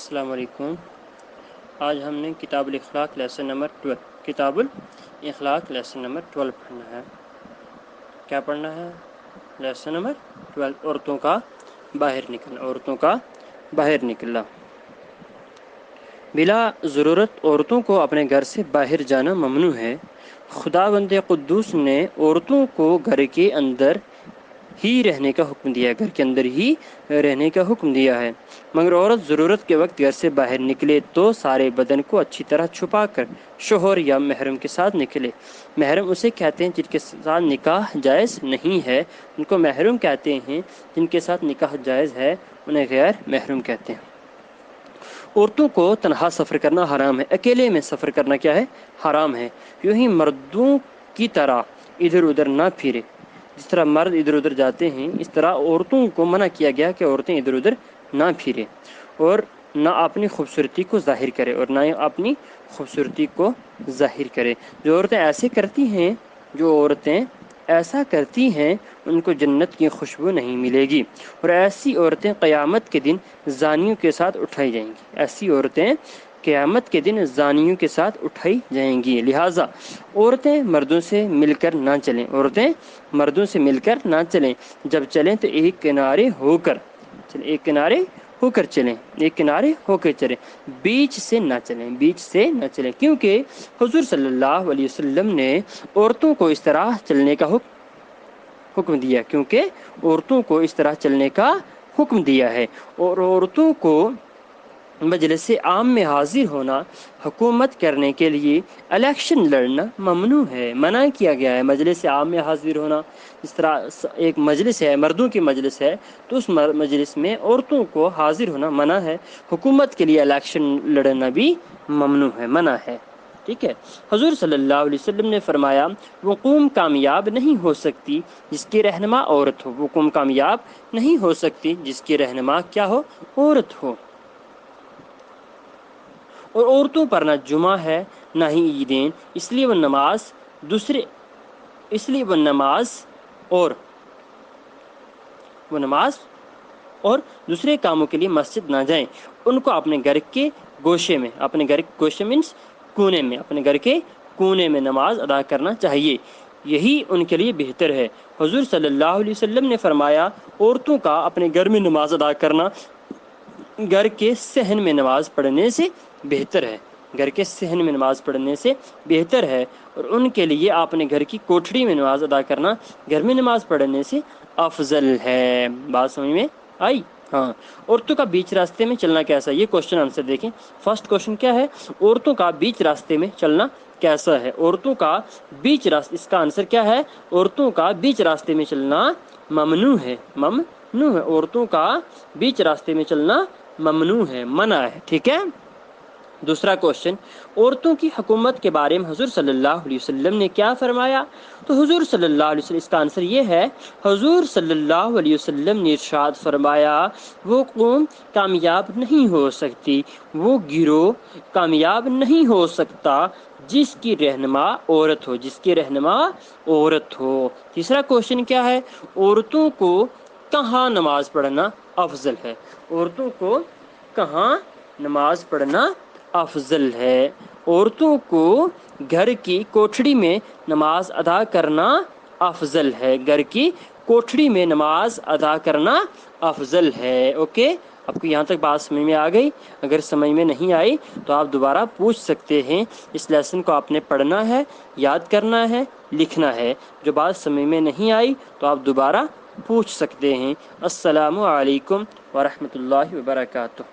السلام علیکم۔ آج ہم نے کتاب الاخلاق لیسن نمبر 12 پڑھنا ہے۔ کیا پڑھنا ہے؟ لیسن نمبر 12، عورتوں کا باہر نکلنا۔ بلا ضرورت عورتوں کو اپنے گھر سے باہر جانا ممنوع ہے۔ خداوند قدوس نے عورتوں کو گھر کے اندر ہی رہنے کا حکم دیا ہے، مگر عورت ضرورت کے وقت گھر سے باہر نکلے تو سارے بدن کو اچھی طرح چھپا کر شوہر یا محرم کے ساتھ نکلے۔ محرم اسے کہتے ہیں جن کے ساتھ نکاح جائز نہیں ہے، ان کو محرم کہتے ہیں۔ جن کے ساتھ نکاح جائز ہے انہیں غیر محرم کہتے ہیں۔ عورتوں کو تنہا سفر کرنا حرام ہے۔ اکیلے میں سفر کرنا کیا ہے؟ حرام ہے۔ یوں ہی مردوں کی طرح ادھر ادھر نہ پھرے۔ جس طرح مرد ادھر ادھر جاتے ہیں اس طرح عورتوں کو منع کیا گیا کہ عورتیں ادھر ادھر نہ پھرے اور نہ اپنی خوبصورتی کو ظاہر کرے جو عورتیں ایسا کرتی ہیں ان کو جنت کی خوشبو نہیں ملے گی، اور ایسی عورتیں قیامت کے دن زانیوں کے ساتھ اٹھائی جائیں گی۔ لہٰذا عورتیں مردوں سے مل کر نہ چلیں، جب چلیں تو ایک کنارے ہو کر چلیں، بیچ سے نہ چلیں، کیونکہ حضور صلی اللہ علیہ وسلم نے عورتوں کو اس طرح چلنے کا حکم دیا ہے، اور عورتوں کو مجلس عام میں حاضر ہونا، حکومت کرنے کے لیے الیکشن لڑنا ممنوع ہے، منع کیا گیا ہے۔ مجلس عام میں حاضر ہونا، اس طرح ایک مجلس ہے، مردوں کی مجلس ہے تو اس مجلس میں عورتوں کو حاضر ہونا منع ہے۔ حکومت کے لیے الیکشن لڑنا بھی ممنوع ہے، منع ہے۔ ٹھیک ہے۔ حضور صلی اللہ علیہ وسلم نے فرمایا، وہ قوم کامیاب نہیں ہو سکتی جس کی رہنما عورت ہو۔ وہ قوم کامیاب نہیں ہو سکتی جس کی رہنما کیا ہو؟ عورت ہو۔ اور عورتوں پر نہ جمعہ ہے نہ ہی عیدین، اس لیے وہ نماز اور دوسرے کاموں کے لیے مسجد نہ جائیں۔ ان کو اپنے گھر کے گوشے میں کونے میں نماز ادا کرنا چاہیے، یہی ان کے لیے بہتر ہے۔ حضور صلی اللہ علیہ وسلم نے فرمایا، عورتوں کا اپنے گھر میں نماز ادا کرنا گھر کے صحن میں نماز پڑھنے سے بہتر ہے، اور ان کے لیے اپنے گھر کی کوٹھڑی میں نماز ادا کرنا گھر میں نماز پڑھنے سے افضل ہے۔ بات سمجھ میں آئی؟ ہاں۔ عورتوں کا بیچ راستے میں چلنا کیسا ہے؟ یہ کوشچن آنسر دیکھیں۔ فرسٹ کوشچن کیا ہے؟ عورتوں کا بیچ راستے میں چلنا کیسا ہے؟ عورتوں کا بیچ راستے، اس کا آنسر کیا ہے؟ عورتوں کا بیچ راستے میں چلنا ممنوع ہے۔ عورتوں کا بیچ راستے میں چلنا ممنوع ہے، منع ہے۔ ٹھیک ہے۔ دوسرا کوشچن، عورتوں کی حکومت کے بارے میں حضور صلی اللہ علیہ وسلم نے کیا فرمایا؟ تو حضور صلی اللہ علیہ وسلم، اس کا آنسر یہ ہے، حضور صلی اللہ علیہ وسلم نے ارشاد فرمایا، وہ قوم کامیاب نہیں ہو سکتی، وہ گروہ کامیاب نہیں ہو سکتا جس کی رہنما عورت ہو۔ تیسرا کوشچن کیا ہے؟ عورتوں کو کہاں نماز پڑھنا افضل ہے؟ عورتوں کو کہاں نماز پڑھنا افضل ہے؟ عورتوں کو گھر کی کوٹھڑی میں نماز ادا کرنا افضل ہے۔ گھر کی کوٹھڑی میں نماز ادا کرنا افضل ہے۔ اوکے، آپ کو یہاں تک بات سمجھ میں آ گئی؟ اگر سمجھ میں نہیں آئی تو آپ دوبارہ پوچھ سکتے ہیں۔ اس لیسن کو آپ نے پڑھنا ہے، یاد کرنا ہے، لکھنا ہے۔ جو بات سمجھ میں نہیں آئی تو آپ دوبارہ پوچھ سکتے ہیں۔ السلام علیکم ورحمۃ اللہ وبرکاتہ۔